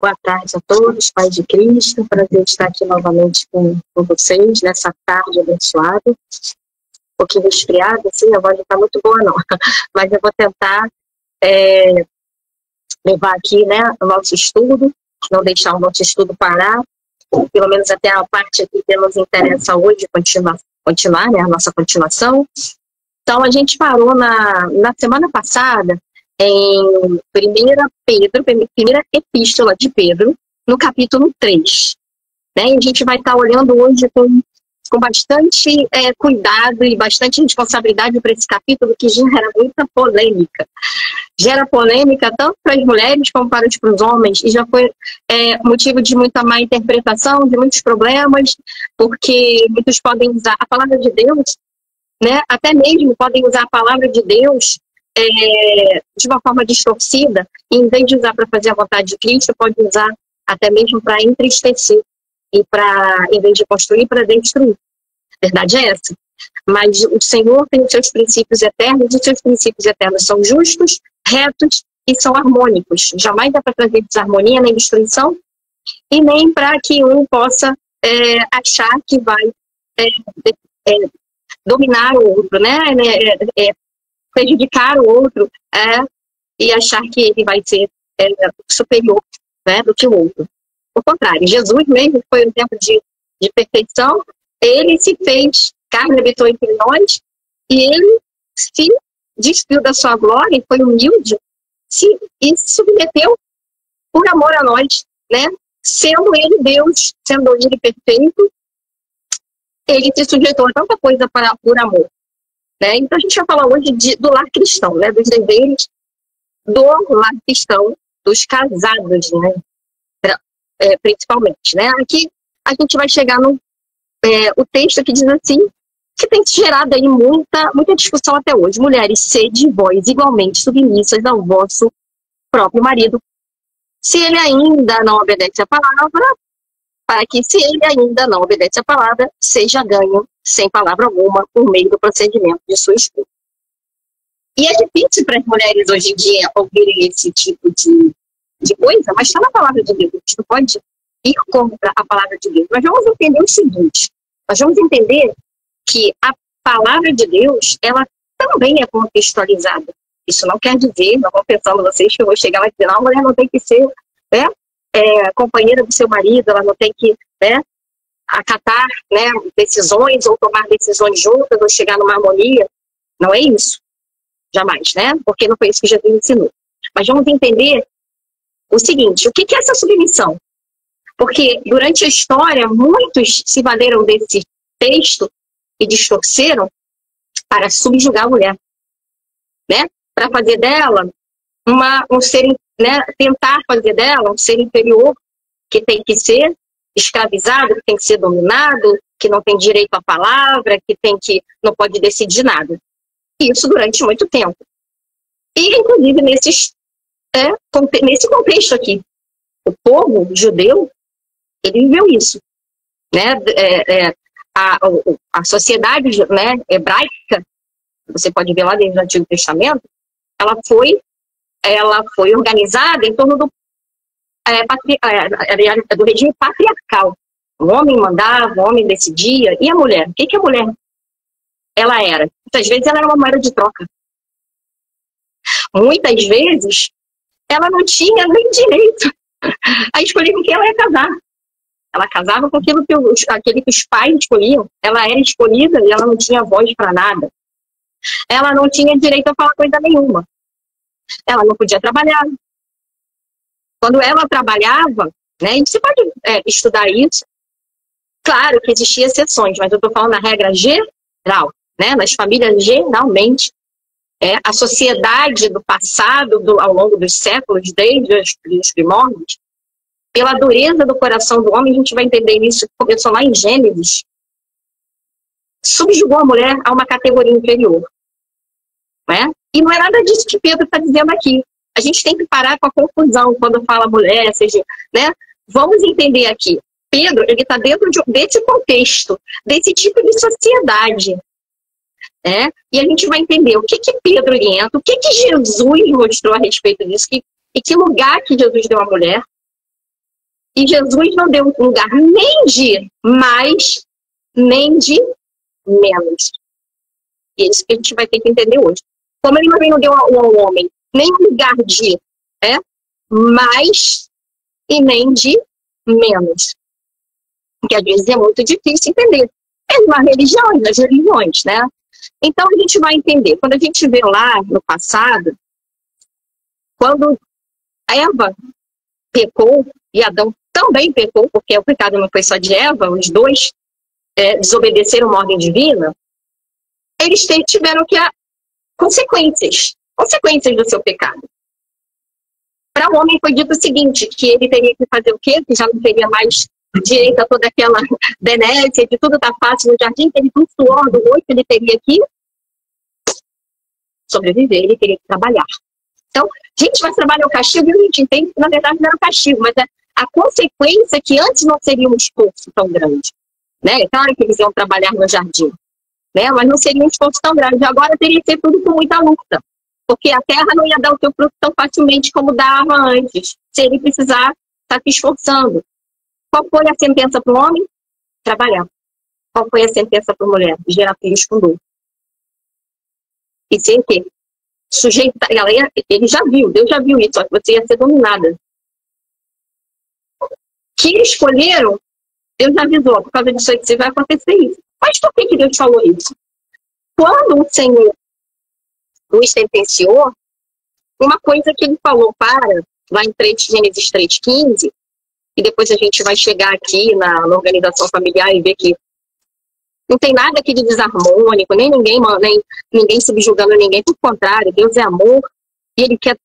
Boa tarde a todos, Pai de Cristo. Prazer estar aqui novamente com vocês nessa tarde abençoada. Um pouquinho resfriada, assim, a voz não está muito boa, não. Mas eu vou tentar levar aqui, né, o nosso estudo, não deixar o nosso estudo parar, pelo menos até a parte aqui que nos interessa hoje, continuar, né, a nossa continuação. Então, a gente parou na semana passada em primeira epístola de Pedro, no capítulo 3. Né? E a gente vai estar olhando hoje com bastante cuidado e bastante responsabilidade para esse capítulo, que gera muita polêmica. Gera polêmica tanto para as mulheres como para os homens, e já foi motivo de muita má interpretação, de muitos problemas, porque muitos podem usar a palavra de Deus, né? Até mesmo podem usar a palavra de Deus de uma forma distorcida, e em vez de usar para fazer a vontade de Cristo, pode usar até mesmo para entristecer, e em vez de construir, para destruir. A verdade é essa. Mas o Senhor tem os seus princípios eternos, e os seus princípios eternos são justos, retos e são harmônicos. Jamais dá para trazer desarmonia nem destruição, e nem para que um possa achar que vai dominar o outro, né? Prejudicar o outro e achar que ele vai ser superior, né, do que o outro. Ao contrário, Jesus mesmo foi um exemplo de perfeição. Ele se fez carne, habitou entre nós, e ele se despiu da sua glória e foi humilde e se submeteu por amor a nós, né? Sendo ele Deus, sendo ele perfeito, ele se sujeitou a tanta coisa por amor. Né? Então a gente vai falar hoje do lar cristão, né? Dos deveres do lar cristão, dos casados, né? Principalmente. Né? Aqui a gente vai chegar no o texto que diz assim, que tem gerado aí muita discussão até hoje. Mulheres, sede vós igualmente submissas ao vosso próprio marido, se ele ainda não obedece a palavra, para que, se ele ainda não obedece a palavra, seja ganho, sem palavra alguma, por meio do procedimento de sua esposa. E é difícil para as mulheres hoje em dia ouvirem esse tipo de coisa, mas está na palavra de Deus. A gente não pode ir contra a palavra de Deus. Mas vamos entender o seguinte, nós vamos entender que a palavra de Deus, ela também é contextualizada. Isso não quer dizer, não vou pensando vocês que eu vou chegar lá e dizer, não, a mulher não tem que ser, né? Companheira do seu marido, ela não tem que, né, acatar, né, decisões ou tomar decisões juntas ou chegar numa harmonia. Não é isso. Jamais, né? Porque não foi isso que Jesus ensinou. Mas vamos entender o seguinte, o que é essa submissão? Porque durante a história, muitos se valeram desse texto e distorceram para subjugar a mulher, né? Para fazer dela um ser, né, tentar fazer dela um ser inferior, que tem que ser escravizado, que tem que ser dominado, que não tem direito à palavra, não pode decidir nada. Isso durante muito tempo. E, inclusive, nesse contexto aqui, o povo judeu, ele viveu isso. Né? A sociedade, né, hebraica, você pode ver lá dentro do Antigo Testamento, ela foi organizada em torno do regime patriarcal. O homem mandava, o homem decidia, e a mulher? O que a mulher ela era? Muitas vezes ela era uma moeda de troca. Muitas vezes ela não tinha nem direito a escolher com quem ela ia casar. Ela casava com aquele que os pais escolhiam. Ela era escolhida e ela não tinha voz para nada. Ela não tinha direito a falar coisa nenhuma. Ela não podia trabalhar. Quando ela trabalhava, né, e você pode estudar isso, claro que existiam exceções, mas eu estou falando na regra geral, né, nas famílias geralmente, a sociedade do passado, ao longo dos séculos, desde os primórdios, pela dureza do coração do homem, a gente vai entender isso, começou lá em Gênesis, subjugou a mulher a uma categoria inferior. Né? E não é nada disso que Pedro está dizendo aqui. A gente tem que parar com a confusão quando fala mulher, seja, né? Vamos entender aqui. Pedro, ele está dentro desse contexto, desse tipo de sociedade. Né? E a gente vai entender o que Pedro orienta, o que Jesus mostrou a respeito disso, e que lugar que Jesus deu à mulher, E Jesus não deu um lugar nem de mais, nem de menos. E é isso que a gente vai ter que entender hoje. Como ele também não deu ao homem nem um lugar de mais e nem de menos. Porque às vezes é muito difícil entender. É uma religião, nas religiões, né? Então a gente vai entender. Quando a gente vê lá no passado, quando Eva pecou e Adão também pecou, porque o pecado não foi só de Eva, os dois desobedeceram uma ordem divina, eles tiveram que consequências do seu pecado. Para o homem foi dito o seguinte, que ele teria que fazer o quê? Que já não teria mais direito a toda aquela benesse, de tudo tá fácil no jardim, que ele do suor do rosto, ele teria que sobreviver, ele teria que trabalhar. Então, gente, vai trabalhar o castigo e a gente entende que na verdade não era o castigo, mas a consequência que antes não seria um esforço tão grande. Né? É claro que eles iam trabalhar no jardim, né? Mas não seria um esforço tão grande. Agora teria que ser tudo com muita luta, porque a terra não ia dar o seu fruto tão facilmente como dava antes, se ele precisar estar se esforçando. Qual foi a sentença para o homem? Trabalhar. Qual foi a sentença para a mulher? Gerar filhos com dor. E ser o quê? Sujeita, ele já viu, Deus já viu isso, só que você ia ser dominada. Que escolheram, Deus já avisou, por causa disso aí vai acontecer isso. Mas por que Deus falou isso? Quando o Senhor nos sentenciou, uma coisa que ele falou lá em Gênesis 3,15, e depois a gente vai chegar aqui na organização familiar e ver que não tem nada aqui de desarmônico, nem ninguém subjugando ninguém, pelo contrário, Deus é amor e Ele quer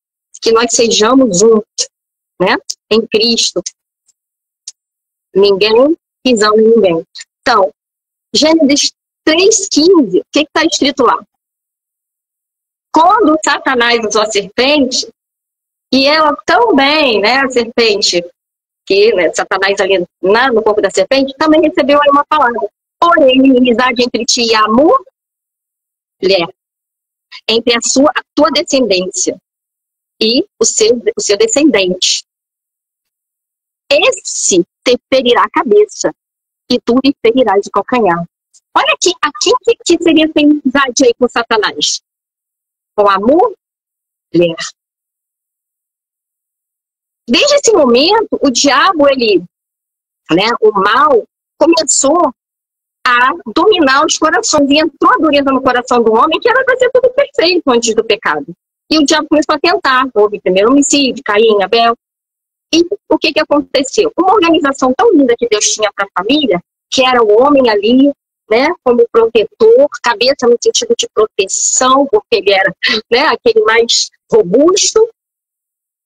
que nós sejamos um, né? Em Cristo. Ninguém pisando em ninguém. Então, Gênesis 3,15, o que está escrito lá? Quando Satanás usou a serpente, e ela também, né, a serpente, que né, Satanás ali no corpo da serpente, também recebeu aí uma palavra. Porém, inimizade entre ti e a mulher, entre a tua descendência e o seu descendente. Esse te ferirá a cabeça e tu lhe ferirás de calcanhar. Olha aqui que seria essa inimizade aí com Satanás? Com a mulher. Desde esse momento, o diabo, o mal, começou a dominar os corações. E entrou a dureza no coração do homem, que era para ser tudo perfeito antes do pecado. E o diabo começou a tentar. Houve primeiro homicídio, Caim, Abel. E o que aconteceu? Uma organização tão linda que Deus tinha para a família, que era o homem ali, né, como protetor, cabeça no sentido de proteção, porque ele era, né, aquele mais robusto,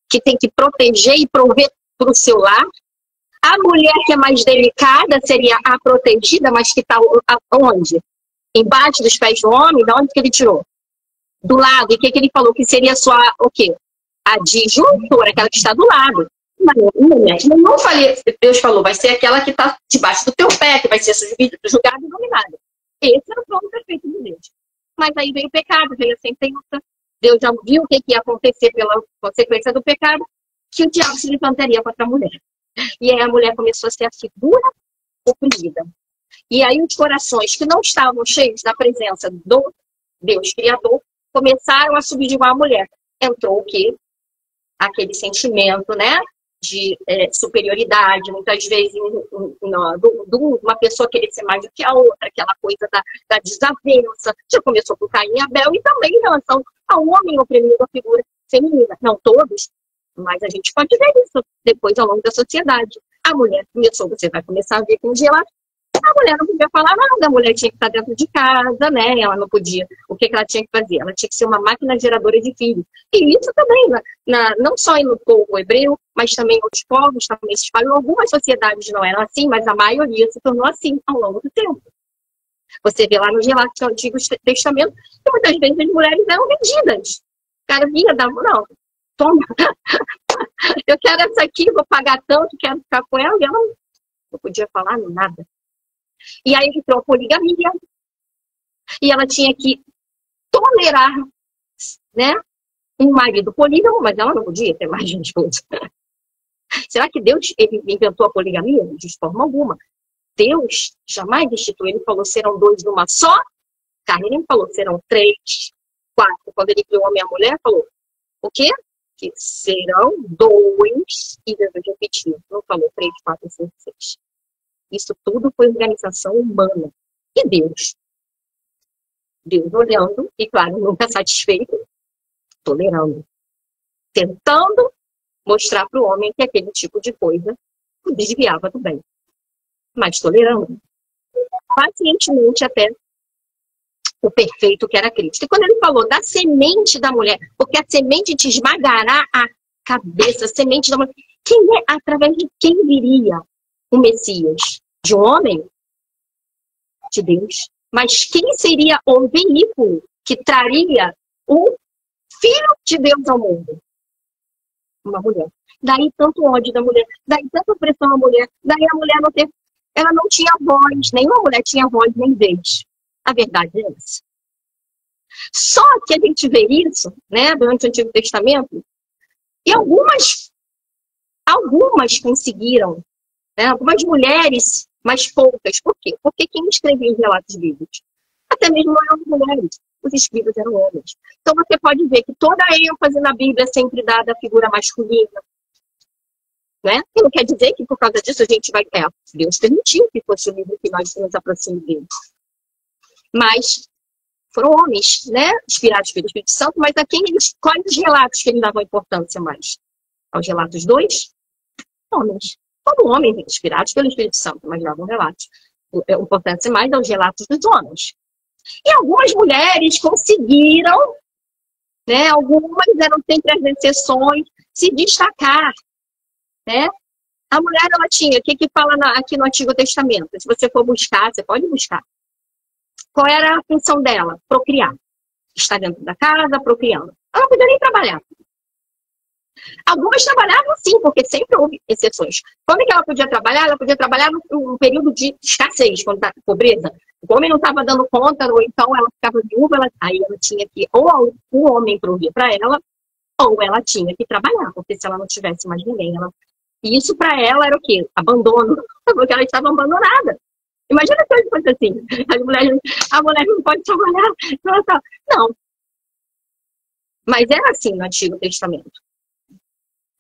que tem que proteger e prover para o seu lar. A mulher que é mais delicada seria a protegida, mas que está onde? Embaixo dos pés do homem, de onde que ele tirou? Do lado. E o que ele falou? Que seria só o quê? A disjuntora, aquela que está do lado. Não falei, Deus falou, vai ser aquela que está debaixo do teu pé, que vai ser julgada e dominada. Esse era o plano perfeito de Deus. Mas aí veio o pecado, veio a sentença. Deus já viu o que ia acontecer pela consequência do pecado, que o diabo se levantaria contra a mulher. E aí a mulher começou a ser a figura oprimida. E aí os corações que não estavam cheios da presença do Deus Criador começaram a subjugar a mulher. Entrou o quê? Aquele sentimento, né? De superioridade, muitas vezes uma pessoa querer ser mais do que a outra, aquela coisa da desavença. Já começou com Caim e Abel e também em relação ao homem oprimido, a figura feminina. Não todos, mas a gente pode ver isso depois ao longo da sociedade. A mulher começou, você vai começar a ver com gelar. A mulher não podia falar nada, a mulher tinha que estar dentro de casa, né? Ela não podia. O que ela tinha que fazer? Ela tinha que ser uma máquina geradora de filhos. E isso também, não só no povo hebreu, mas também outros povos, também se espalhou. Algumas sociedades não eram assim, mas a maioria se tornou assim ao longo do tempo. Você vê lá no relato do Antigo Testamento que muitas vezes as mulheres eram vendidas. O cara vinha, dava, não, toma, eu quero essa aqui, vou pagar tanto, quero ficar com ela, e ela não podia falar nada. E aí entrou a poligamia. E ela tinha que tolerar, né, um marido polígamo, mas ela não podia ter mais de um esposo. Será que Deus ele inventou a poligamia? De forma alguma. Deus jamais instituiu. Ele falou, serão dois numa só carne. Ele falou, serão três, quatro. Quando ele criou o homem e a mulher, falou, o quê? Que serão dois, e Deus repetiu. Não falou 3, 4, 5, 6. Isso tudo foi organização humana. E Deus? Deus olhando, e claro, nunca satisfeito, tolerando. Tentando mostrar para o homem que aquele tipo de coisa o desviava do bem. Mas tolerando. Pacientemente até o perfeito que era Cristo. E quando ele falou da semente da mulher, porque a semente te esmagará a cabeça, a semente da mulher. Através de quem viria o Messias? De um homem? De Deus. Mas quem seria o veículo que traria o Filho de Deus ao mundo? Uma mulher. Daí tanto ódio da mulher, daí tanta opressão à mulher, daí a mulher ela não tinha voz, nenhuma mulher tinha voz nem vez. A verdade é essa. Só que a gente vê isso, né, durante o Antigo Testamento, e algumas conseguiram, né, algumas mulheres, mas poucas. Por quê? Porque quem escrevia os relatos bíblicos? Até mesmo não eram mulheres, os escribas eram homens. Então você pode ver que toda a ênfase na Bíblia é sempre dada à figura masculina. Né? E não quer dizer que por causa disso a gente vai... Deus permitiu que fosse o livro que nós nos aproximamos dele. Mas foram homens, né? Inspirados pelo Espírito Santo, mas a quem quais os relatos que ele dava importância mais? Aos relatos dos homens. Todo homem inspirados pelo Espírito Santo, mas davam relatos. A importância mais aos relatos dos homens. E algumas mulheres conseguiram, né? Algumas eram sempre as exceções, se destacar. Né? A mulher, ela tinha, o que fala aqui no Antigo Testamento? Se você for buscar, você pode buscar. Qual era a função dela? Procriar. Estar dentro da casa, procriando. Ela não podia nem trabalhar. Algumas trabalhavam sim, porque sempre houve exceções. Quando é que ela podia trabalhar? Ela podia trabalhar num período de escassez, quando está pobreza. O homem não estava dando conta, ou então ela ficava viúva, aí ela tinha que, ou o homem prover para ela, ou ela tinha que trabalhar, porque se ela não tivesse mais ninguém, E isso para ela era o quê? Abandono, porque ela estava abandonada. Imagina se hoje fosse assim, a mulher não pode trabalhar. Não. Mas era assim no Antigo Testamento.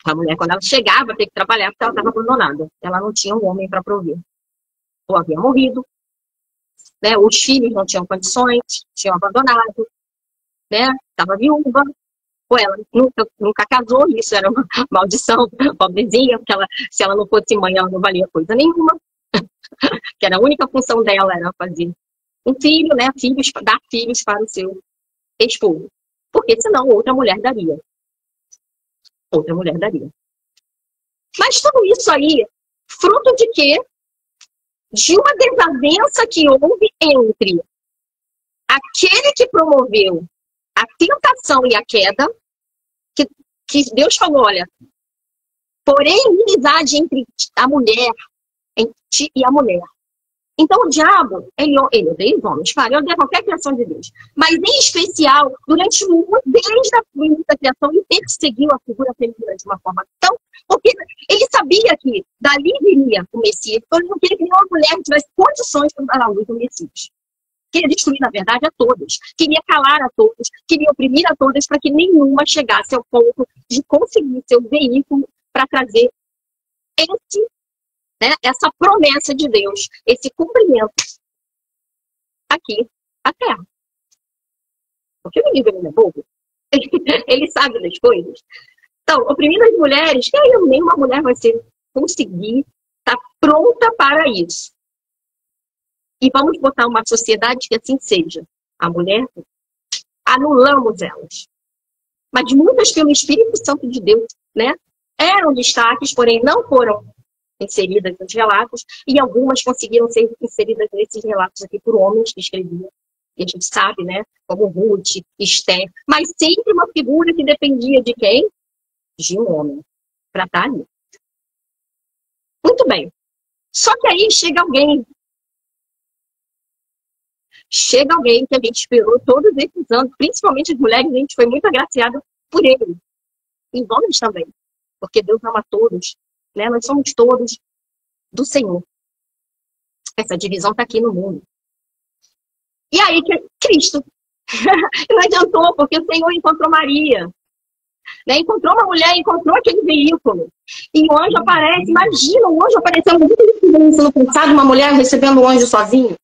A mulher, quando ela chegava, ter que trabalhar porque ela estava abandonada. Ela não tinha um homem para prover. Ou havia morrido, né? Os filhos não tinham condições, tinham abandonado, né? Estava viúva. Ou ela nunca casou, isso era uma maldição, pobrezinha, porque se ela não fosse mãe, ela não valia coisa nenhuma. Que era a única função dela, era fazer um filho, né? Dar filhos para o seu esposo. Porque senão outra mulher daria. Outra mulher daria. Mas tudo isso aí, fruto de quê? De uma desavença que houve entre aquele que promoveu a tentação e a queda, que Deus falou, olha, porém inimizade entre a mulher, entre ti e a mulher. Então o diabo, ele odeia os homens, claro, ele odeia qualquer criação de Deus. Mas em especial, desde a primeira criação, ele perseguiu a figura feminina de uma forma tão... Porque ele sabia que dali viria o Messias, então ele não queria que nenhuma mulher tivesse condições para dar à luz do Messias. Queria destruir, na verdade, a todas. Queria calar a todas. Queria oprimir a todas para que nenhuma chegasse ao ponto de conseguir ser o veículo para trazer essa promessa de Deus, esse cumprimento aqui à Terra. Porque o menino não é bobo. Ele sabe das coisas. Então, oprimir as mulheres, que aí nenhuma mulher vai conseguir estar pronta para isso. E vamos botar uma sociedade que assim seja. A mulher, anulamos elas. Mas muitas pelo Espírito Santo de Deus, né? Eram destaques, porém não foram inseridas nos relatos, e algumas conseguiram ser inseridas nesses relatos aqui por homens que escreviam. E a gente sabe, né? Como Ruth, Esther, mas sempre uma figura que dependia de quem? De um homem, para estar ali. Muito bem. Só que aí chega alguém que a gente esperou todos esses anos, principalmente as mulheres, a gente foi muito agraciado por ele. E os homens também. Porque Deus ama todos. né? Nós somos todos do Senhor. Essa divisão está aqui no mundo. E aí, Cristo. Não adiantou, porque o Senhor encontrou Maria. Né? Encontrou uma mulher, encontrou aquele veículo. E o anjo aparece. Imagina, o anjo aparecendo no passado, uma mulher recebendo o anjo sozinho.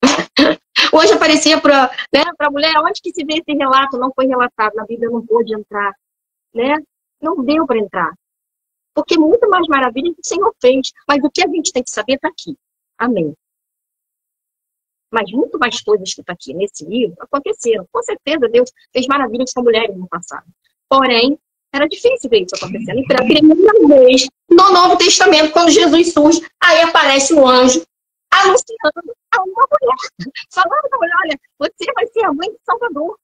O anjo aparecia para, né, a mulher. Onde que se vê esse relato? Não foi relatado. Na Bíblia não pôde entrar. Né? Não deu para entrar. Porque muito mais maravilha que o Senhor fez. Mas o que a gente tem que saber está aqui. Amém. Mas muito mais coisas que está aqui nesse livro aconteceram. Com certeza Deus fez maravilhas com mulheres no passado. Porém, era difícil ver isso acontecendo. E pela primeira vez no Novo Testamento, quando Jesus surge, aí aparece um anjo anunciando a uma mulher. Falando para a mulher, olha, você vai ser a mãe de Salvador.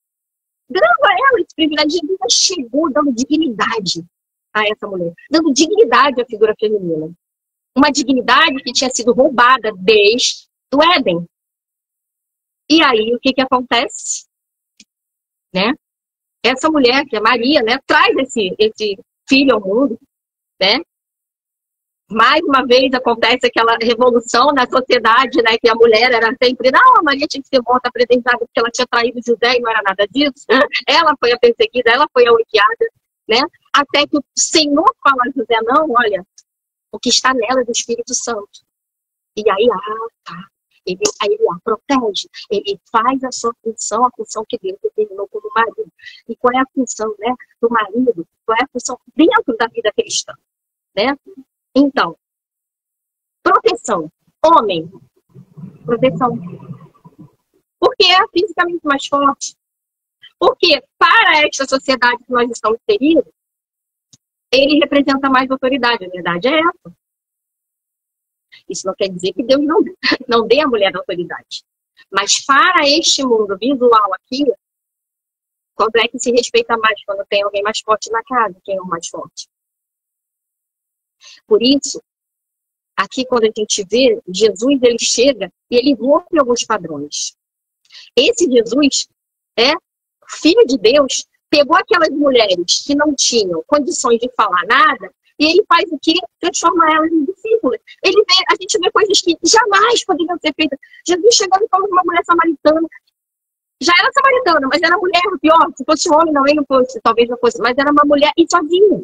Dando a ela esse privilégio. Jesus chegou dando dignidade a essa mulher. Dando dignidade à figura feminina. Uma dignidade que tinha sido roubada desde o Éden. E aí, o que acontece? Né? Essa mulher, que é Maria, né, traz esse filho ao mundo, né? Mais uma vez acontece aquela revolução na sociedade, né, que a mulher era sempre, não, a Maria tinha que ser morta, apresentada, porque ela tinha traído José e não era nada disso. Ela foi a perseguida, ela foi a odiada, né? Até que o Senhor fala a José, não, olha, o que está nela é do Espírito Santo. E aí, tá. Aí ele a protege, ele faz a sua função, a função que Deus determinou como marido. E qual é a função, né, do marido? Qual é a função dentro da vida cristã? Né? Então, proteção. Homem, proteção. Porque é fisicamente mais forte. Porque para esta sociedade que nós estamos inseridos, ele representa mais autoridade. A verdade é essa. Isso não quer dizer que Deus não dê à mulher autoridade. Mas para este mundo visual aqui, quando é que se respeita mais quando tem alguém mais forte na casa? Quem é o mais forte? Por isso, aqui quando a gente vê, Jesus ele chega e ele rompe alguns padrões. Esse Jesus filho de Deus, pegou aquelas mulheres que não tinham condições de falar nada. E ele faz o quê? Transforma elas em discípulas. A gente vê coisas que jamais poderiam ser feitas. Jesus chegando e falando com uma mulher samaritana. Já era samaritana, mas era mulher, pior. Se fosse homem, não fosse, talvez não fosse. Mas era uma mulher e sozinha.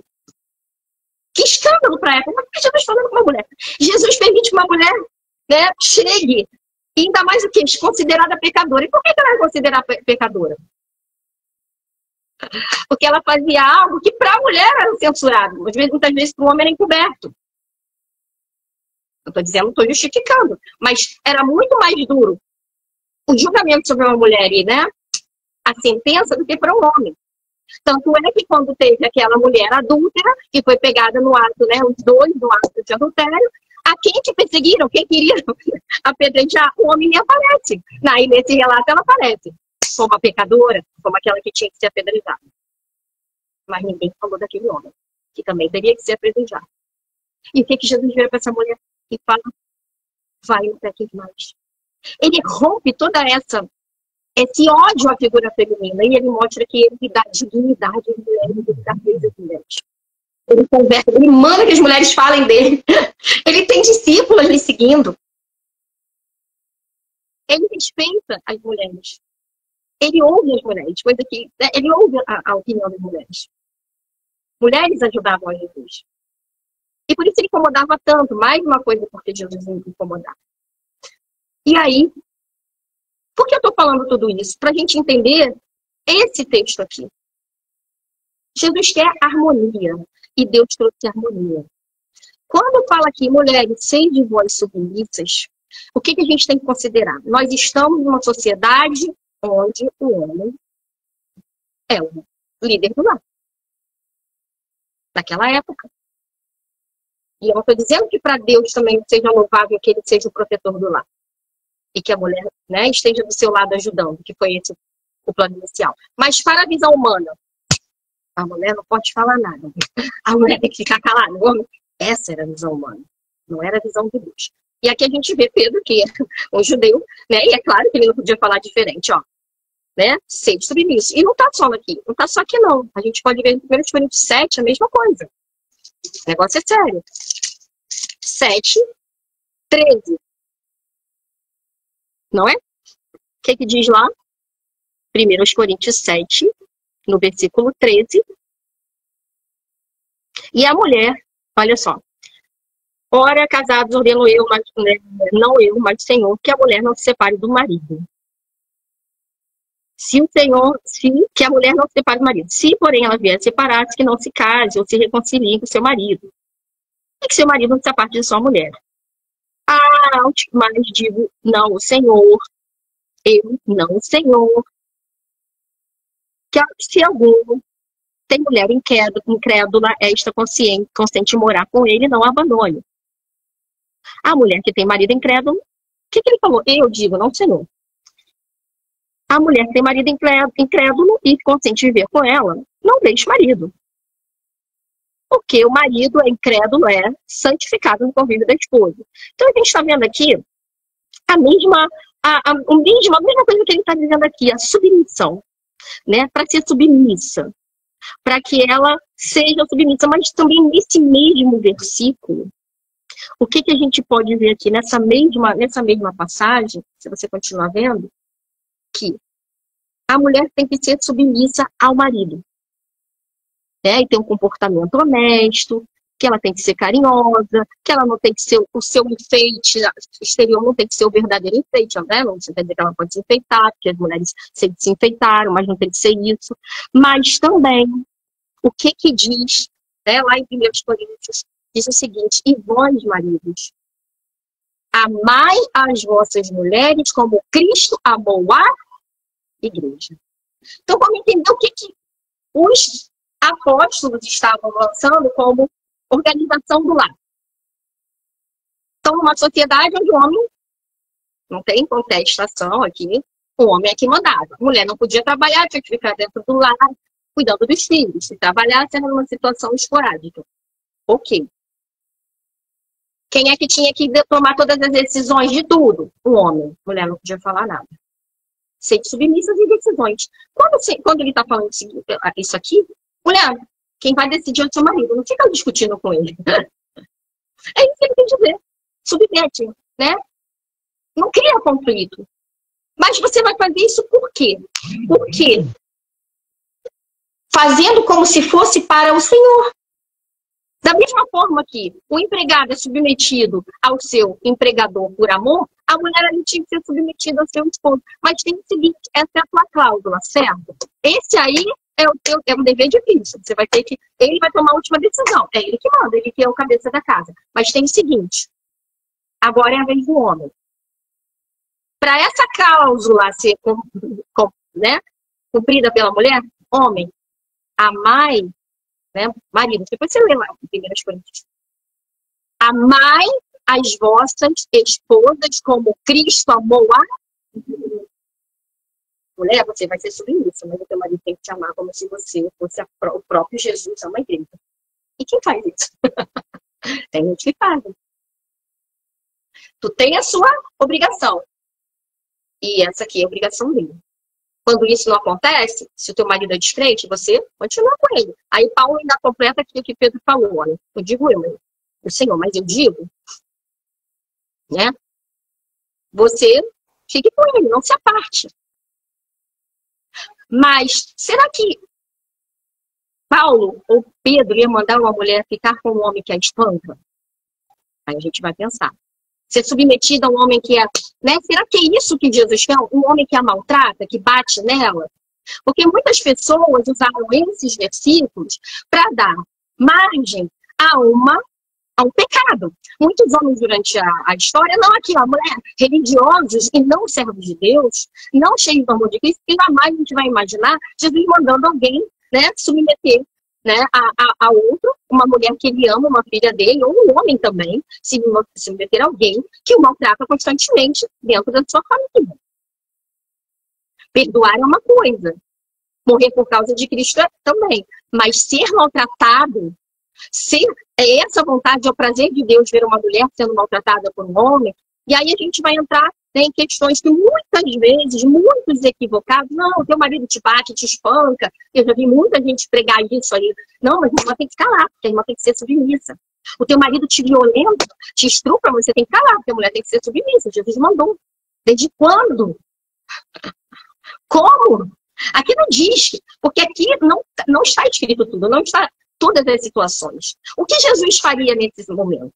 Que escândalo para a época. Por que Jesus falando com uma mulher? Jesus permite que uma mulher, né, chegue. E ainda mais o quê? Considerada pecadora. E por que ela é considerada pecadora? Porque ela fazia algo que para a mulher era censurado. Muitas vezes para o homem era encoberto. Eu estou dizendo, estou justificando. Mas era muito mais duro o julgamento sobre uma mulher e, né, a sentença do que para um homem. Tanto é que quando teve aquela mulher adúltera, que foi pegada no ato, né, os dois no ato de adultério, a quem que perseguiram, quem queria apedrejar, o homem nem aparece. Aí nesse relato ela aparece. Como a pecadora, como aquela que tinha que ser apedrejada. Mas ninguém falou daquele homem, que também teria que ser apedrejado. E o que Jesus vira para essa mulher e fala? Vai, não peques mais. Ele rompe toda esse ódio à figura feminina e ele mostra que ele dá dignidade às mulheres, ele dá coisas às mulheres. Ele conversa, ele manda que as mulheres falem dele. Ele tem discípulas lhe seguindo. Ele respeita as mulheres. Ele ouve as mulheres, coisa que ele ouve a opinião das mulheres. Mulheres ajudavam a Jesus. E por isso ele incomodava tanto. Mais uma coisa porque Jesus incomodava. E aí, por que eu estou falando tudo isso? Para a gente entender esse texto aqui. Jesus quer harmonia. E Deus trouxe harmonia. Quando fala aqui, mulheres, sede vós submissas, o que a gente tem que considerar? Nós estamos numa sociedade onde o homem é o líder do lar. Naquela época. E eu não estou dizendo que para Deus também seja louvável que ele seja o protetor do lar. E que a mulher, né, esteja do seu lado ajudando, que foi esse o plano inicial. Mas para a visão humana, a mulher não pode falar nada. A mulher tem que ficar calada. O homem, essa era a visão humana. Não era a visão de Deus. E aqui a gente vê Pedro, que é um judeu, né? E é claro que ele não podia falar diferente, ó. Né? Sede submisso. E não está só aqui. Não está só aqui, não. A gente pode ver em 1 Coríntios 7 a mesma coisa. O negócio é sério. 7, 13. Não é? O que diz lá? 1 Coríntios 7, no versículo 13. E a mulher, olha só. Ora, casados, ordeno eu, mas não eu, mas o Senhor, que a mulher não se separe do marido. Que a mulher não se separe do marido. Se, porém, ela vier separar-se, que não se case ou se reconcilie com seu marido. E que seu marido não se aparte de sua mulher. Mas digo, não, o Senhor. Eu, não, o Senhor. Que se algum tem mulher incrédula, esta consente morar com ele, não abandone. A mulher que tem marido incrédulo, o que ele falou? Eu digo, não, Senhor. A mulher que tem marido incrédulo e consente viver com ela, não deixe marido. Porque o marido é incrédulo, é santificado no convívio da esposa. Então, a gente está vendo aqui a mesma coisa que ele está dizendo aqui, a submissão. Né? Para ser submissa. Para que ela seja submissa. Mas também nesse mesmo versículo, o que a gente pode ver aqui nessa mesma passagem, se você continuar vendo, que a mulher tem que ser submissa ao marido. Né? E ter um comportamento honesto, que ela tem que ser carinhosa, que ela não tem que ser o seu enfeite exterior, não tem que ser o verdadeiro enfeite, né? Não quer dizer que ela pode se enfeitar, porque as mulheres sempre se enfeitaram, mas não tem que ser isso. Mas também, o que diz, né, lá em 1 Coríntios, diz o seguinte: e vós, maridos, amai as vossas mulheres como Cristo amou a igreja. Então, vamos entender o que os apóstolos estavam lançando como organização do lar. Então, uma sociedade onde o homem, não tem contestação aqui, o homem é que mandava. A mulher não podia trabalhar, tinha que ficar dentro do lar, cuidando dos filhos. Se trabalhasse, era uma situação esporádica. Ok. Quem é que tinha que tomar todas as decisões de tudo? O homem. A mulher não podia falar nada. Ser submissa de decisões. Quando ele está falando isso aqui, mulher, quem vai decidir é o seu marido. Não fica discutindo com ele. É isso que ele tem que dizer. Submete, né? Não cria conflito. Mas você vai fazer isso por quê? Porque fazendo como se fosse para o Senhor. Da mesma forma que o empregado é submetido ao seu empregador por amor, a mulher ali tinha que ser submetida ao seu esposo. Mas tem o seguinte, essa é a tua cláusula, certo? Esse aí é um dever difícil. Você vai ter que... Ele vai tomar a última decisão. É ele que manda, ele que é o cabeça da casa. Mas tem o seguinte, agora é a vez do homem. Para essa cláusula ser né, cumprida pela mulher, homem, amai, né, marido, depois você lê lá em 1 Coríntios. Amai as vossas esposas como Cristo amou a mulher. Você vai ser submissa, mas o teu marido tem que te amar como se você fosse o próprio Jesus a uma igreja. E quem faz isso? Tem gente que faz. Tu tem a sua obrigação. E essa aqui é a obrigação dele. Quando isso não acontece, se o teu marido é descrente, você continua com ele. Aí Paulo ainda completa aquilo que Pedro falou. Olha, eu digo o Senhor, mas eu digo, né? Você fique com ele, não se aparte. Mas será que Paulo ou Pedro ia mandar uma mulher ficar com um homem que a espanca? Aí a gente vai pensar. Ser submetida a um homem que é... Né? Será que é isso que Jesus quer? Um homem que a maltrata, que bate nela? Porque muitas pessoas usaram esses versículos para dar margem a um pecado. Muitos homens durante a história, não aqui, ó, mulher, religiosos e não servos de Deus, não cheios do amor de Cristo, e jamais a gente vai imaginar Jesus mandando alguém, né, submeter, né, a outro, uma mulher que ele ama, uma filha dele, ou um homem também, se submeter a alguém que o maltrata constantemente dentro da sua família. Perdoar é uma coisa, morrer por causa de Cristo também, mas ser maltratado, ser essa vontade, é o prazer de Deus ver uma mulher sendo maltratada por um homem, e aí a gente vai entrar, né, em questões que muitas vezes, muitos equivocados, não, teu marido te bate, te espanca, eu já vi muita gente pregar isso aí, não, mas a irmã tem que ficar lá, porque a irmã tem que ser submissa. O teu marido te violenta, te estrupa, você tem que calar, porque a mulher tem que ser submissa. Jesus mandou. Desde quando? Como? Aqui não diz, porque aqui não está escrito tudo, não está todas as situações. O que Jesus faria nesse momento?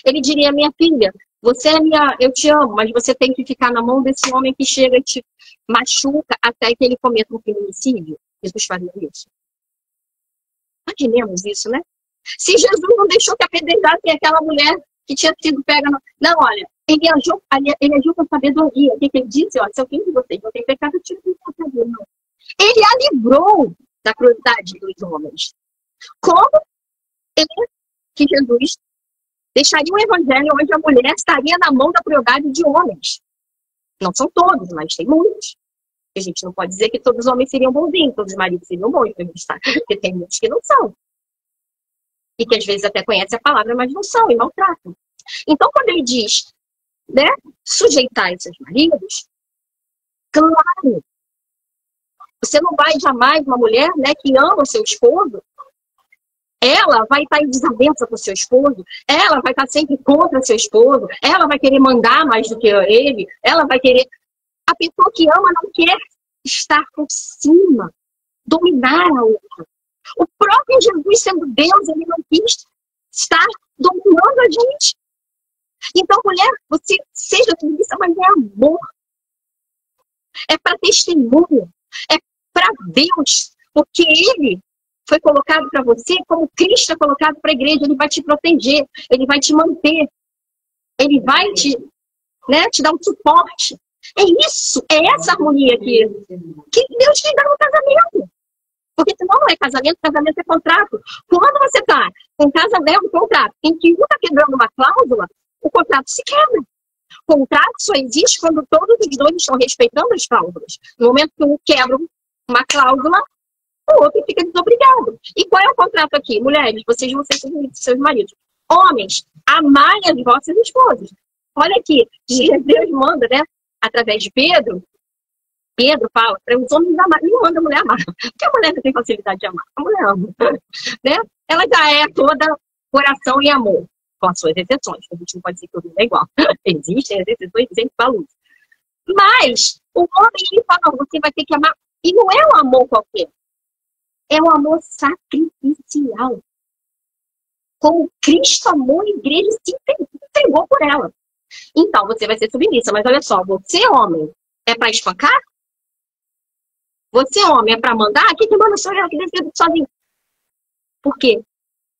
Ele diria, minha filha, eu te amo, mas você tem que ficar na mão desse homem que chega e te machuca até que ele cometa um feminicídio. Jesus faria isso. Imaginemos isso, né? Se Jesus não deixou que apedrejassem aquela mulher que tinha sido pega... Não, olha, ele agiu com sabedoria. O que ele disse? Olha, se alguém de vocês não tem pecado, eu tiro o não. Ele a livrou da crueldade dos homens. Como que Jesus deixaria um evangelho onde a mulher estaria na mão da crueldade de homens? Não são todos, mas tem muitos. A gente não pode dizer que todos os homens seriam bonzinhos, todos os maridos seriam bons, porque tem muitos que não são. E que às vezes até conhecem a palavra, mas não são e maltratam. Então, quando ele diz, né, sujeitar esses maridos, claro, você não vai jamais, uma mulher, né, que ama o seu esposo, ela vai estar em desavença com o seu esposo, ela vai estar sempre contra seu esposo, ela vai querer mandar mais do que ele, ela vai querer... A pessoa que ama não quer estar por cima, dominar a outra. O próprio Jesus, sendo Deus, ele não quis estar dominando a gente. Então, mulher, você seja submissa, mas é amor. É para testemunho. É para Deus. Porque Ele foi colocado para você como Cristo é colocado para a igreja. Ele vai te proteger. Ele vai te manter. Ele vai te dar um suporte. É isso. É essa harmonia que Deus te dá no casamento. Porque senão não é casamento é contrato. Quando você está com casamento, um contrato, em que um está quebrando uma cláusula, o contrato se quebra. O contrato só existe quando todos os dois estão respeitando as cláusulas. No momento que um quebra uma cláusula, o outro fica desobrigado. E qual é o contrato aqui? Mulheres, vocês vão ser seus maridos. Homens, amai as vossas esposas. Olha aqui, Deus manda, né? Através de Pedro fala para os homens amar, não manda a mulher amar, porque a mulher não tem facilidade de amar, a mulher ama, né? Ela já é toda coração e amor, com as suas exceções, a gente não pode dizer que tudo é igual, existem as exceções, sempre falo isso. Mas o homem, ele fala, não, você vai ter que amar, e não é um amor qualquer, é um amor sacrificial, como Cristo amou a igreja e se entregou por ela. Então, você vai ser submissa, mas olha só, você homem, é para espancar? Você, homem, é para mandar? Quem que manda sou eu que decido sozinho? Porque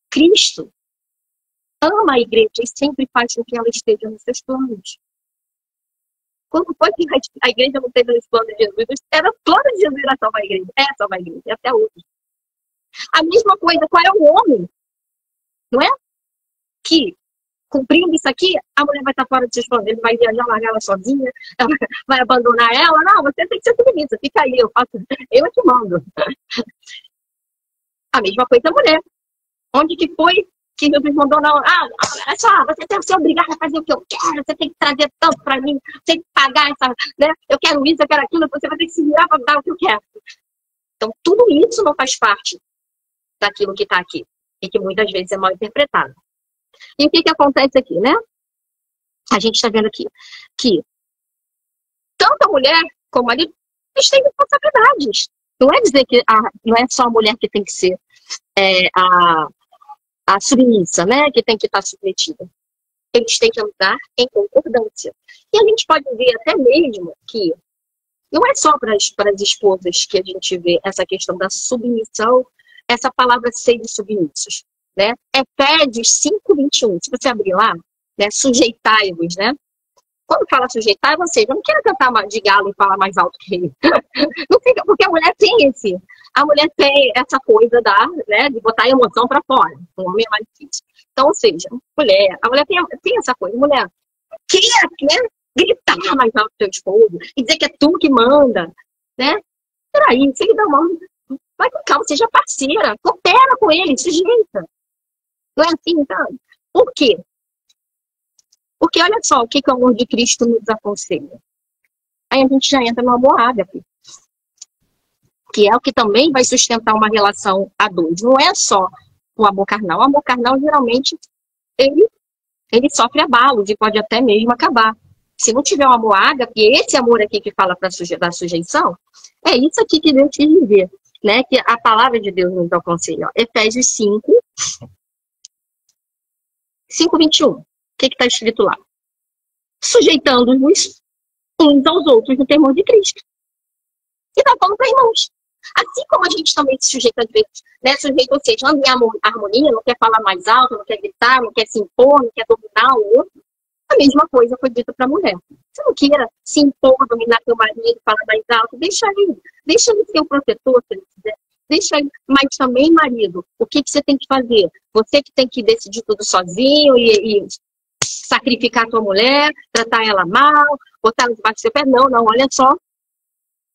Cristo ama a igreja e sempre faz com que ela esteja nos seus planos. Quando foi que a igreja não esteve nos planos de Jesus? Era o plano de Jesus era salvar a igreja. É salvar a igreja, até hoje. A mesma coisa, qual é o homem? Não é? Que, cumprindo isso aqui, a mulher vai estar fora dos seus planos. Ele vai viajar, largar ela sozinha, ela vai abandonar ela. Não, você tem que ser submissa. Fica aí, eu é que mando. A mesma coisa a mulher. Onde que foi que Jesus mandou? Não, olha só, você tem que ser obrigada a fazer o que eu quero, você tem que trazer tanto para mim, você tem que pagar essa, né? Eu quero isso, eu quero aquilo, você vai ter que se virar para dar o que eu quero. Então, tudo isso não faz parte daquilo que está aqui. E que muitas vezes é mal interpretado. E o que acontece aqui, né? A gente está vendo aqui que tanto a mulher como o marido, eles têm responsabilidades. Não é dizer que não é só a mulher que tem que ser a submissa, né? Que tem que estar submetida. Eles têm que andar em concordância. E a gente pode ver até mesmo que não é só para as esposas que a gente vê essa questão da submissão, essa palavra ser submissos, né? Efésios 5:21. Se você abrir lá, né? Sujeitai-vos, né? Quando fala sujeitar, ou seja, eu não quero cantar de galo e falar mais alto que ele. Não fica, porque a mulher tem essa coisa né, de botar a emoção para fora. O homem é mais difícil. Então, ou seja, a mulher tem essa coisa. Mulher quer, né, gritar mais alto que o teu esposo e dizer que é tu que manda, né? Peraí, se ele dá mão, vai com calma, seja parceira, coopera com ele, sujeita. Não é assim, então? Por quê? Porque olha só o que o amor de Cristo nos aconselha. Aí a gente já entra no amor ágape, que é o que também vai sustentar uma relação a dois. Não é só o amor carnal. O amor carnal, geralmente, ele sofre abalos e pode até mesmo acabar. Se não tiver um amor ágape, e esse amor aqui que fala da sujeição, é isso aqui que Deus quis dizer, né? Que a palavra de Deus nos aconselha. Ó. Efésios 5:21. O que está escrito lá? Sujeitando-nos uns aos outros no temor de Cristo. E está falando para irmãos. Assim como a gente também se sujeita às vezes, né? Sujeito, ou seja, anda em harmonia, não quer falar mais alto, não quer gritar, não quer se impor, não quer dominar o outro. A mesma coisa foi dita para a mulher. Você não queira se impor, dominar teu marido, falar mais alto, deixa ele ser o protetor, se ele quiser. Deixa ele. Mas também, marido, o que você tem que fazer? Você que tem que decidir tudo sozinho e sacrificar a tua mulher, tratar ela mal, botar ela debaixo do seu pé. Não, olha só.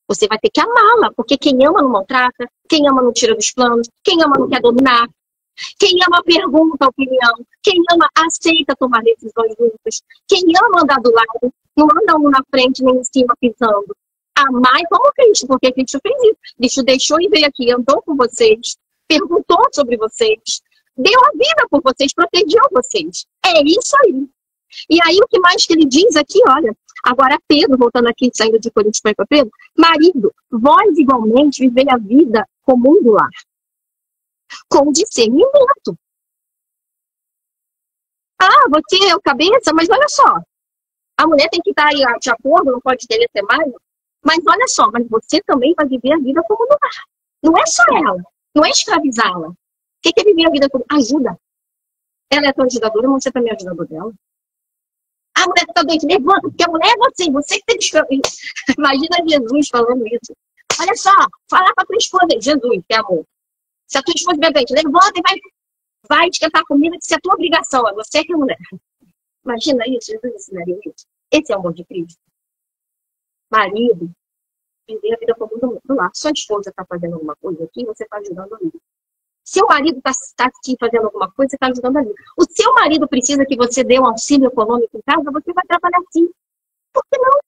Você vai ter que amá-la, porque quem ama não maltrata, quem ama não tira dos planos, quem ama não quer dominar, quem ama pergunta a opinião, quem ama aceita tomar decisões juntas, quem ama andar do lado, não anda um na frente nem em cima pisando. Amai como Cristo, porque Cristo fez isso. Cristo deixou e veio aqui, andou com vocês, perguntou sobre vocês, deu a vida por vocês, protegeu vocês. É isso aí. E aí o que mais que ele diz aqui, olha, agora Pedro, voltando aqui, saindo de Coríntios para Pedro, marido, vós igualmente vivei a vida comum do lar, com discernimento. Ah, você é o cabeça, mas olha só, a mulher tem que estar aí de acordo, não pode querer ser mais, mas olha só, mas você também vai viver a vida como no lar. Não é só ela, não é escravizá-la. O que é viver a vida como? Ajuda. Ela é tua ajudadora, mas você também é ajudador dela. A mulher está doente, levanta, porque a mulher é você que tem que escrever. Imagina Jesus falando isso. Olha só, falar para a tua esposa, Jesus, que é amor. Se a tua esposa estiver doente, levanta e vai esquentar a comida, que isso é a tua obrigação, é você que é mulher. Imagina isso, Jesus ensinaria isso. Esse é o amor de Cristo. Marido, viver a vida comum do lar. Sua esposa está fazendo alguma coisa aqui, você está ajudando ali. Seu marido está aqui fazendo alguma coisa, você está ajudando ali. O seu marido precisa que você dê um auxílio econômico em casa, você vai trabalhar sim. Por que não?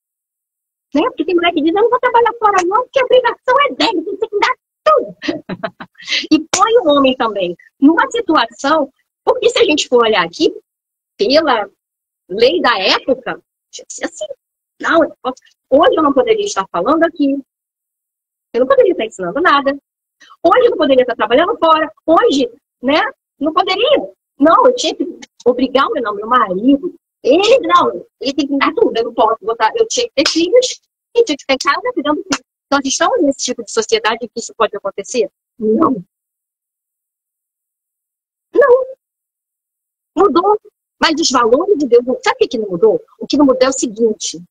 Né? Porque tem mulher que diz, eu não vou trabalhar fora não, porque a obrigação é dele, você tem que dar tudo. E põe o homem também numa situação, porque se a gente for olhar aqui, pela lei da época, assim, não, hoje eu não poderia estar falando aqui, eu não poderia estar ensinando nada, hoje eu não poderia estar trabalhando fora, hoje, né, não poderia. Não, eu tinha que obrigar o meu marido, ele tem que dar tudo, eu não posso botar, eu tinha que ter filhos, e tinha que ter casa cuidando de filhos. Nós estamos nesse tipo de sociedade que isso pode acontecer? Não. Não. Mudou. Mas os valores de Deus, sabe o que não mudou? O que não mudou é o seguinte,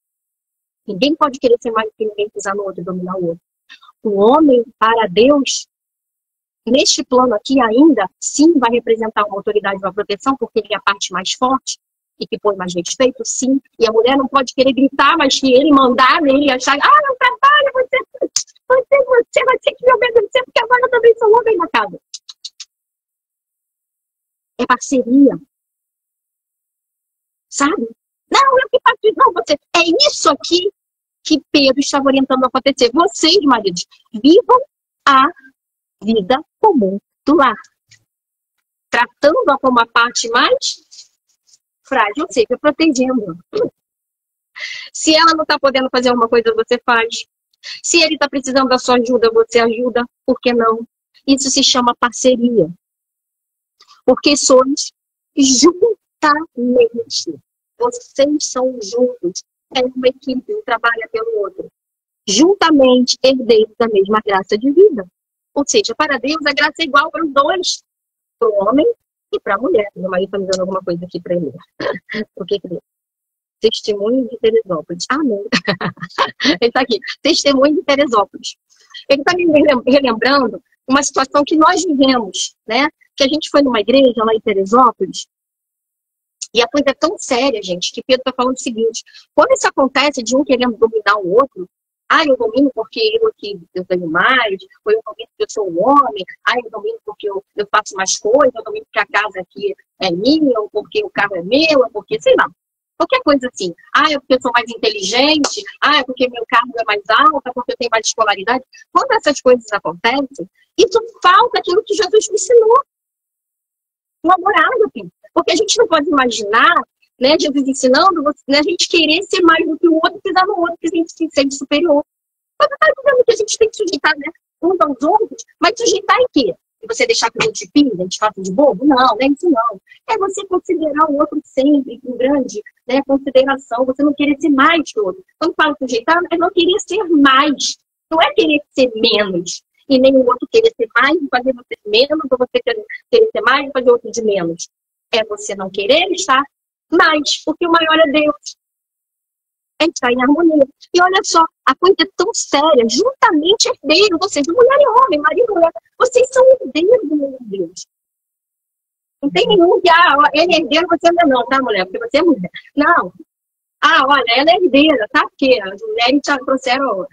ninguém pode querer ser mais do que ninguém, pisar no outro e dominar o outro. O homem, para Deus, neste plano aqui ainda, sim, vai representar uma autoridade, uma proteção, porque ele é a parte mais forte e que põe mais respeito, sim. E a mulher não pode querer gritar, mas que ele mandar nele e achar, não trabalha, você vai ter que me obedecer, porque agora eu também sou homem na casa. É parceria. Sabe? Não, eu que faço isso. Não, você. É isso aqui que Pedro estava orientando a acontecer. Vocês, maridos, vivam a vida comum do lar. Tratando-a como a parte mais frágil, ou seja, protegendo. Se ela não está podendo fazer alguma coisa, você faz. Se ele está precisando da sua ajuda, você ajuda. Por que não? Isso se chama parceria. Porque sois juntamente. Vocês são juntos. É uma equipe, um trabalha pelo outro. Juntamente, herdeiros da mesma graça de vida. Ou seja, para Deus, a graça é igual para os dois. Para o homem e para a mulher. Meu marido está me dando alguma coisa aqui para ele. O que que ele... Testemunho de Teresópolis. Amém. Ele está aqui. Testemunho de Teresópolis. Ele está me relembrando uma situação que nós vivemos, né? Que a gente foi numa igreja lá em Teresópolis. E a coisa é tão séria, gente, que Pedro está falando o seguinte: quando isso acontece de um querendo dominar o outro, eu domino porque eu tenho mais, ou eu domino porque eu sou um homem, eu domino porque eu faço mais coisas, eu domino porque a casa aqui é minha, ou porque o carro é meu, ou porque, sei lá, qualquer coisa assim. É porque eu sou mais inteligente, é porque meu carro é mais alto, é porque eu tenho mais escolaridade. Quando essas coisas acontecem, isso falta aquilo que Jesus me ensinou. O amor ágape. Porque a gente não pode imaginar, né, Jesus ensinando, né, a gente querer ser mais do que o outro, pisar no outro, que a gente se sente superior. Mas está dizendo que a gente tem que sujeitar, né, uns aos outros, mas sujeitar em quê? E você deixar que o outro te pinga, te faça de bobo? Não, não é isso não. É você considerar o outro sempre com grande, né, consideração, você não querer ser mais que o outro. Quando falo sujeitar, é não querer ser mais. Não é querer ser menos. E nem o outro querer ser mais e fazer você menos, ou você querer ser mais e fazer o outro de menos. É você não querer estar mais, porque o maior é Deus. É estar em harmonia. E olha só, a coisa é tão séria, juntamente herdeiros, ou seja, mulher e homem, marido e mulher, vocês são herdeiros do meu Deus. Não tem nenhum que, ele é herdeiro, você não é não, tá, mulher? Porque você é mulher. Não. Olha, ela é herdeira, tá? Porque as mulheres já trouxeram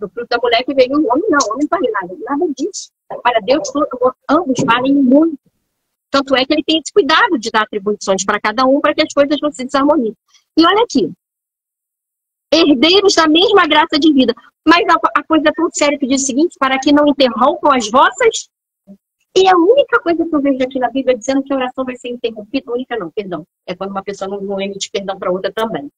do fruto da mulher que veio o homem, não, o homem não vale nada, nada disso. Para Deus, ambos valem muito. Tanto é que ele tem esse cuidado de dar atribuições para cada um, para que as coisas não se desarmoniem. E olha aqui, herdeiros da mesma graça de vida. Mas a coisa é tão séria que diz o seguinte, para que não interrompam as vossas. E a única coisa que eu vejo aqui na Bíblia dizendo que a oração vai ser interrompida, única não, perdão, é quando uma pessoa não emite perdão para outra também.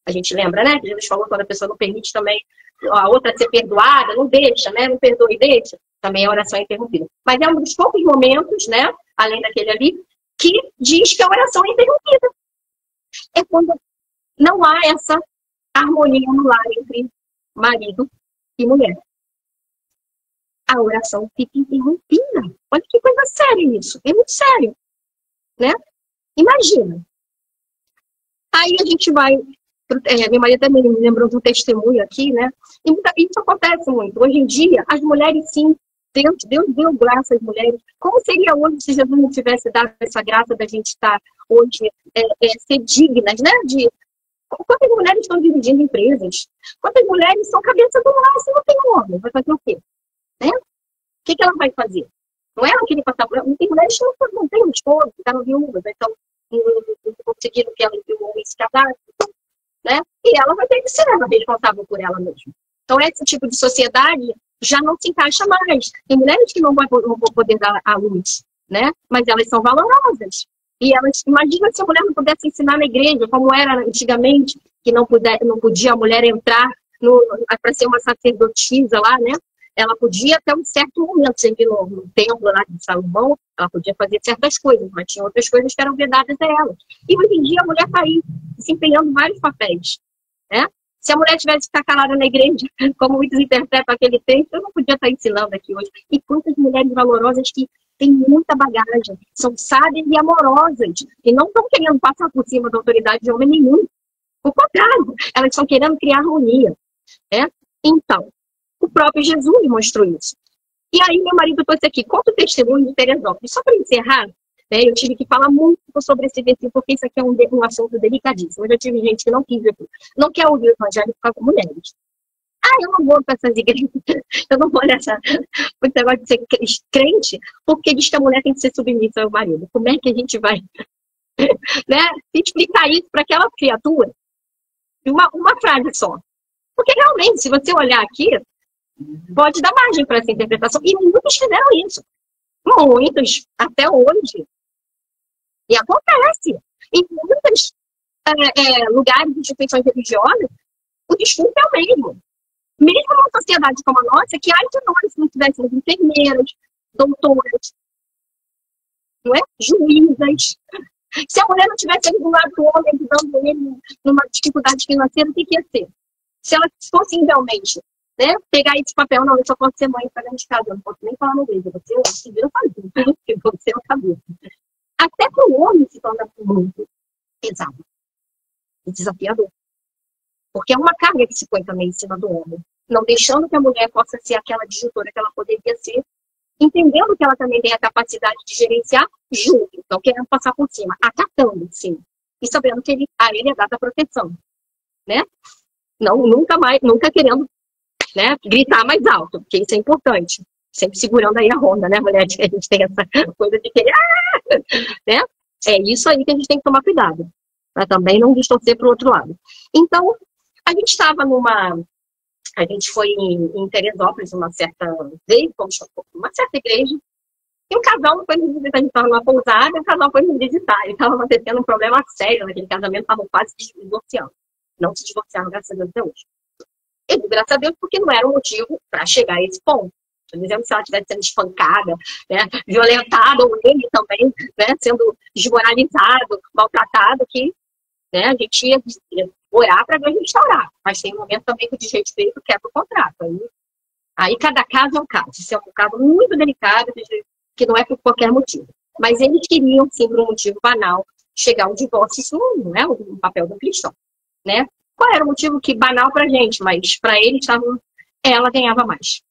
A gente lembra, né? Que Jesus falou quando a pessoa não permite também a outra ser perdoada, não deixa, né? Não perdoa e deixa, também a oração é interrompida. Mas é um dos poucos momentos, né? Além daquele ali, que diz que a oração é interrompida. É quando não há essa harmonia no lar entre marido e mulher. A oração fica interrompida. Olha que coisa séria isso. É muito sério, né? Imagina. Aí a gente vai... minha marido também me lembrou de um testemunho aqui, né? E isso acontece muito. Hoje em dia, as mulheres, sim, Deus deu graça às mulheres. Como seria hoje se Jesus não tivesse dado essa graça da gente estar hoje, ser dignas, né? Quantas mulheres estão dividindo empresas? Quantas mulheres são cabeça do lar se não tem homem? Vai fazer o quê? Né? O que ela vai fazer? Não é aquele passar por... Não tem mulheres que não têm um esposo, ficaram viúvas, então não conseguiram que ela e o homem se casassem. Né? E ela vai ter que ser responsável por ela mesma. Então, esse tipo de sociedade já não se encaixa mais. Tem mulheres que não vão poder dar à luz, né? Mas elas são valorosas. E elas, imagina se a mulher não pudesse ensinar na igreja, como era antigamente, que não podia a mulher entrar para ser uma sacerdotisa lá, né? Ela podia até um certo momento, sempre no templo lá de Salomão, ela podia fazer certas coisas, mas tinha outras coisas que eram vedadas a ela. E hoje em dia a mulher está aí, desempenhando vários papéis, né? Se a mulher tivesse que estar calada na igreja, como muitos interpretam aquele texto, eu não podia estar ensinando aqui hoje. E quantas mulheres valorosas que têm muita bagagem, são sábias e amorosas, e não estão querendo passar por cima da autoridade de homem nenhum. Ao contrário, elas estão querendo criar harmonia, né? Então, o próprio Jesus mostrou isso. E aí meu marido trouxe aqui, conta o testemunho de Teresópolis. Só para encerrar, né, eu tive que falar muito sobre esse versículo, porque isso aqui é um assunto delicadíssimo. Eu já tive gente que não quer ouvir o evangelho por causa de mulheres. Eu não vou para essas igrejas, eu não vou nesse negócio de ser crente, porque diz que a mulher tem que ser submissa ao marido. Como é que a gente vai né, explicar isso para aquela criatura? Uma frase só. Porque realmente, se você olhar aqui, pode dar margem para essa interpretação. E muitos fizeram isso. Muitos, até hoje. E acontece. Em muitos lugares de instituições religiosas, o discurso é o mesmo. Mesmo numa sociedade como a nossa, que ai de nós se não tivéssemos enfermeiras, doutoras, não é? Juízas. Se a mulher não tivesse ali do lado do homem, ajudando ele numa dificuldade financeira, o que ia ser? Se ela fosse realmente, né, pegar esse papel, não, eu só posso ser mãe para dentro de casa, eu não posso nem falar no igreja, você se vira sozinho, porque você é o cabeça. Até para o homem se torna muito pesado e desafiador. Porque é uma carga que se põe também em cima do homem, não deixando que a mulher possa ser aquela disjutora que ela poderia ser, entendendo que ela também tem a capacidade de gerenciar junto, não querendo passar por cima, acatando, sim, e sabendo que a ele é dada a proteção, né? Não, nunca querendo, né, gritar mais alto, porque isso é importante. Sempre segurando aí a ronda, né, mulher? A gente tem essa coisa de querer, né? É isso aí que a gente tem que tomar cuidado, para também não distorcer para o outro lado. Então, a gente estava a gente foi em Teresópolis uma certa igreja, E o casal não foi nos visitar, a gente estava numa pousada, o casal foi nos visitar. Ele estava tendo um problema sério naquele casamento, estavam quase se divorciando. Não se divorciaram, graças a Deus, até hoje. Eu digo graças a Deus porque não era um motivo para chegar a esse ponto. Por exemplo, se ela estivesse sendo espancada, né, violentada, ou ele também, né, sendo desmoralizado, maltratado, que, né, a gente ia orar para Deus restaurar. Mas tem um momento também que o desrespeito quebra o contrato. Aí cada caso é um caso. Isso é um caso muito delicado, que não é por qualquer motivo. Mas eles queriam, sim, por um motivo banal, chegar ao divórcio. Isso não é o papel do cristão, né? Qual era o motivo que banal pra gente, mas para eles ela ganhava mais.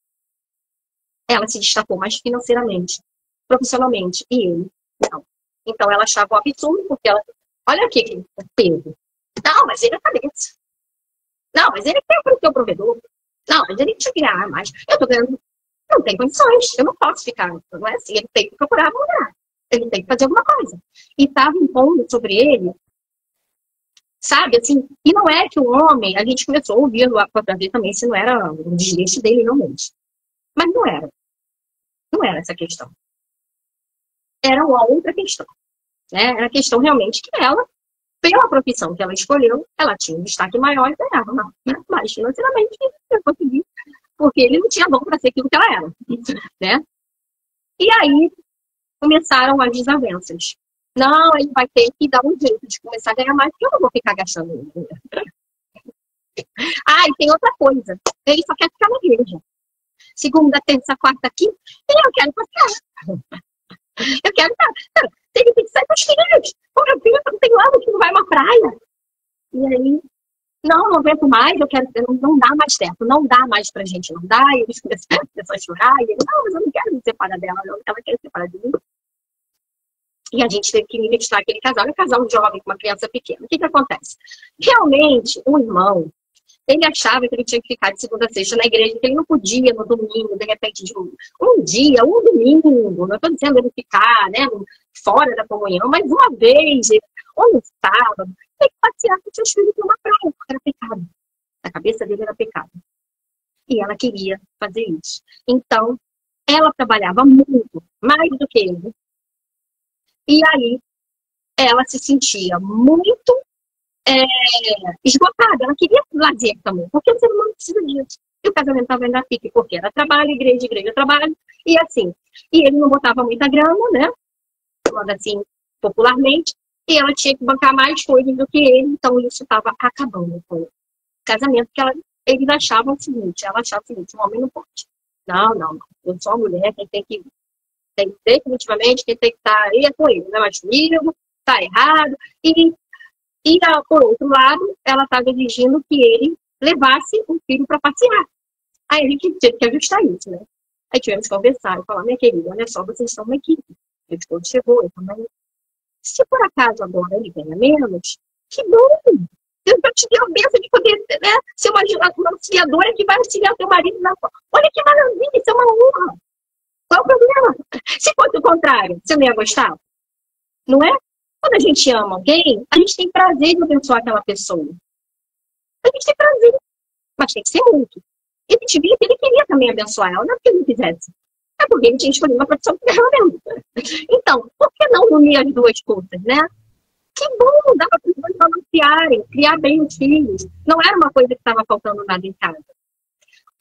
Ela se destacou mais financeiramente, profissionalmente, e ele não. Então ela achava um absurdo, porque ela, olha aqui o peso. Não, mas ele é cabeça. Não, mas ele quer para o teu provedor. Não, mas ele tinha que ganhar mais. Eu tô ganhando, não tem condições, eu não posso ficar, não é assim, ele tem que procurar um lugar. Ele tem que fazer alguma coisa. E estava impondo sobre ele, sabe, assim, e não é que o homem, a gente começou a ouvir para ver também se não era o desleixo dele realmente. Mas não era. Não era essa questão. Era uma outra questão. Né? Era a questão realmente que ela, pela profissão que ela escolheu, ela tinha um destaque maior e ganhava mais financeiramente eu consegui, porque ele não tinha dom para ser aquilo que ela era. Né? E aí começaram as desavenças. Não, ele vai ter que dar um jeito de começar a ganhar mais, porque eu não vou ficar gastando dinheiro. Ah, e tem outra coisa. Ele só quer ficar na igreja. Segunda, terça, quarta, quinta, eu quero passear. Eu quero estar. Ele tem que sair com os filhos. Pô, meu filho não tem ano que não vai uma praia. E aí, não aguento mais, eu quero. Não dá mais tempo, não dá mais pra gente, não dá. E eles começaram a chorar. E ele, não, mas eu não quero me separar dela, não. Ela quer se separar de mim. E a gente teve que meditar aquele casal. É um casal jovem com uma criança pequena. O que acontece? Realmente, o irmão, ele achava que ele tinha que ficar de segunda a sexta na igreja, que ele não podia no domingo, de repente, de um dia, um domingo. Não estou dizendo ele ficar, né, fora da comunhão, mas uma vez, ou no sábado, tem que passear com seus filhos numa praia, porque era pecado. Na cabeça dele era pecado. E ela queria fazer isso. Então, ela trabalhava muito, mais do que ele. E aí, ela se sentia muito esgotada. Ela queria lazer também, porque o ser humano precisa disso. E o casamento estava indo a pique, porque era trabalho, igreja, trabalho, e assim. E ele não botava muita grana, né? Falando assim, popularmente, e ela tinha que bancar mais coisas do que ele, então isso estava acabando com o casamento, porque eles achavam o seguinte, ela achava o seguinte, um homem não pode. Não, eu sou uma mulher, quem tem que definitivamente, quem tem que estar aí é com ele, não é mais comigo, tá errado. E por outro lado, ela estava exigindo que ele levasse o filho para passear. Aí a gente teve que ajustar isso, né? Aí tivemos que conversar e falar, minha querida, olha só, vocês são uma equipe. Meu esposo chegou, eu também. Se por acaso agora ele ganha menos, que bom! Eu já te dei a benção de poder, né, ser uma auxiliadora que vai auxiliar teu marido na. Olha que maravilha, isso é uma honra. Qual o problema? Se fosse o contrário, você não ia gostar? Não é? Quando a gente ama alguém, a gente tem prazer de abençoar aquela pessoa. A gente tem prazer, mas tem que ser muito. E a gente via que ele queria também abençoar ela, não é porque ele não quisesse. É porque ele tinha escolhido uma profissão que era mesmo. Então, por que não unir as duas coisas, né? Que bom, dava para os dois balancearem, criar bem os filhos. Não era uma coisa que estava faltando nada em casa.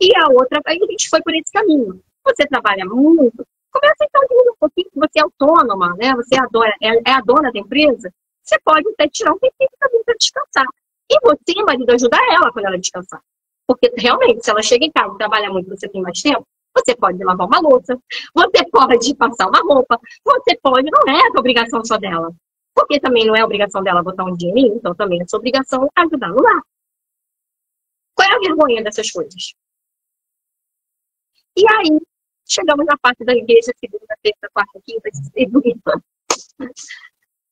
E a outra, aí a gente foi por esse caminho. Você trabalha muito, começa então a diminuir um pouquinho, você é autônoma, né? Você é a dona da empresa, você pode até tirar um tempinho também para descansar. E você, marido, ajudar ela quando ela descansar. Porque realmente, se ela chega em casa e trabalha muito, você tem mais tempo, você pode lavar uma louça, você pode passar uma roupa, você pode, não é a obrigação só dela. Porque também não é a obrigação dela botar um dinheirinho, então também é sua obrigação ajudar no lar. Qual é a vergonha dessas coisas? E aí, chegamos na parte da igreja, segunda, terça, quarta, quinta, segunda.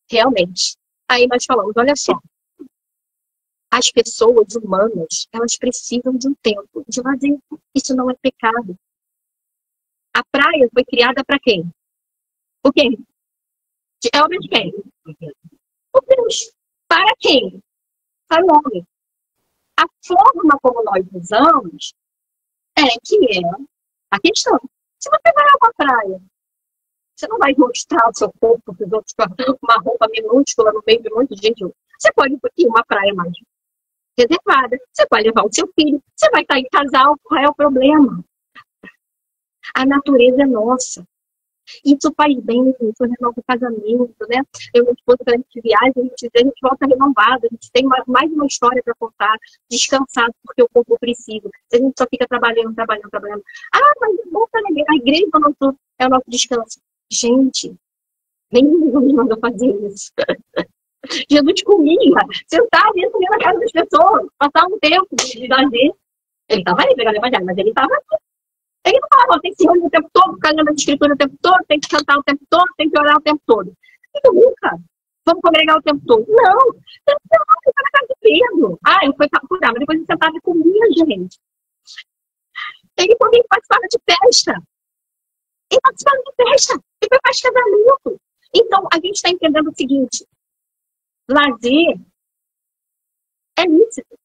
Realmente. Aí nós falamos, olha só. As pessoas humanas, elas precisam de um tempo de lazer. Isso não é pecado. A praia foi criada para quem? Por quem? É obra de quem? Por Deus. Para quem? Para o homem. A forma como nós usamos é que é a questão. Se você vai a uma praia Você não vai mostrar o seu corpo para os outros com uma roupa minúscula no meio de um monte de gente. Você pode ir em uma praia mais reservada, você pode levar o seu filho, você vai estar em casal, qual é o problema? A natureza é nossa. Isso faz bem, isso renova o casamento, né? Eu e minha esposa, quando a gente viaja, a gente volta renovado, a gente tem mais uma história para contar, descansado, porque o corpo precisa. Se a gente só fica trabalhando. Ah, mas é bom para a igreja é o nosso descanso. Gente, nem Jesus mandou fazer isso. Jesus comia, sentar dentro da casa das pessoas, passar um tempo de lazer. Ele estava aí pegando evangelho, mas ele estava aqui. Ele não falava, tem que se reunir o tempo todo, ficar lendo a escritura o tempo todo, tem que cantar o tempo todo, tem que orar o tempo todo. E nunca. Vamos congregar o tempo todo. Não. Ele ficar na casa de Pedro. Ah, ele foi cuidar, mas depois ele sentava e comia, gente. Ele também participava de festa. Ele participava de festa. Ele foi faz casamento. Então, a gente está entendendo o seguinte. Lazer é lícito.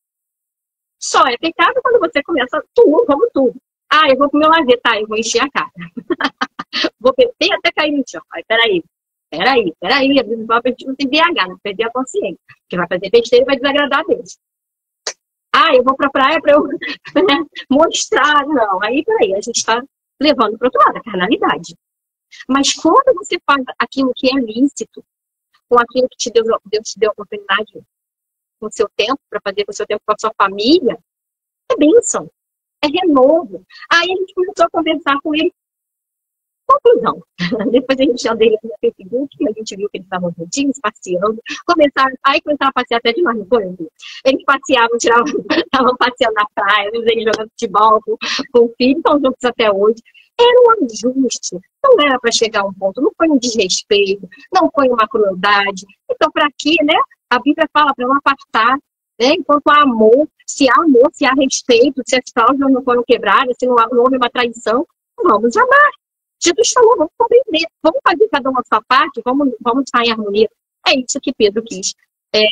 Só é pecado quando você começa tudo, como tudo. Ah, eu vou pro meu lazer, tá? Eu vou encher a cara. Vou beber até cair no chão. Aí, peraí. A gente não tem BH, não perder a consciência. Porque vai fazer besteira e vai desagradar a Deus. Ah, eu vou pra praia pra eu mostrar. Não, aí, peraí, a gente está levando pro outro lado, a carnalidade. Mas quando você faz aquilo que é lícito, com aquilo que Deus te deu a oportunidade, com o seu tempo, para fazer com o seu tempo com a sua família, é bênção. É renovo. Aí a gente começou a conversar com ele. Conclusão. Depois a gente já dele no Facebook, a gente viu que eles estavam juntinhos, passeando. Começaram a passear até demais, não foi? Eles passeavam, estavam passeando na praia, eles jogando futebol com o filho, estão juntos até hoje. Era um ajuste. Não era para chegar a um ponto, não foi um desrespeito, não foi uma crueldade. Então, para quê, né? A Bíblia fala para não apartar. Né? Enquanto há amor, se há respeito, se as cláusulas não foram quebradas, se não houve uma traição, vamos amar. Jesus falou, vamos compreender, vamos fazer cada uma a sua parte, vamos estar em harmonia. É isso que Pedro quis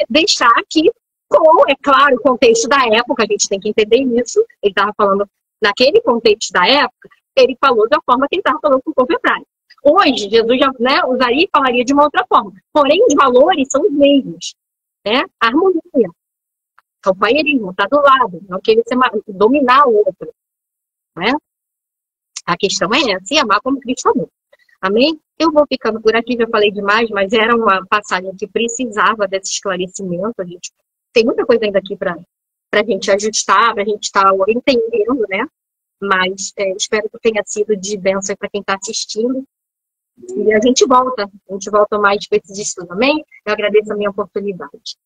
deixar aqui, com, é claro, o contexto da época, a gente tem que entender isso. Ele estava falando, naquele contexto da época, ele falou da forma que ele estava falando com o povo hebraico. Hoje, Jesus já usaria e falaria de uma outra forma. Porém, os valores são os mesmos. Né? A harmonia. Companheirismo, está do lado, não querer dominar o outro. Né? A questão é essa, e amar como Cristo amou. Amém? Eu vou ficando por aqui, já falei demais, mas era uma passagem que precisava desse esclarecimento. A gente tem muita coisa ainda aqui para a gente ajustar, para a gente estar entendendo, né? Mas espero que tenha sido de bênção para quem está assistindo. E a gente volta mais com esses estudos, amém? Eu agradeço a minha oportunidade.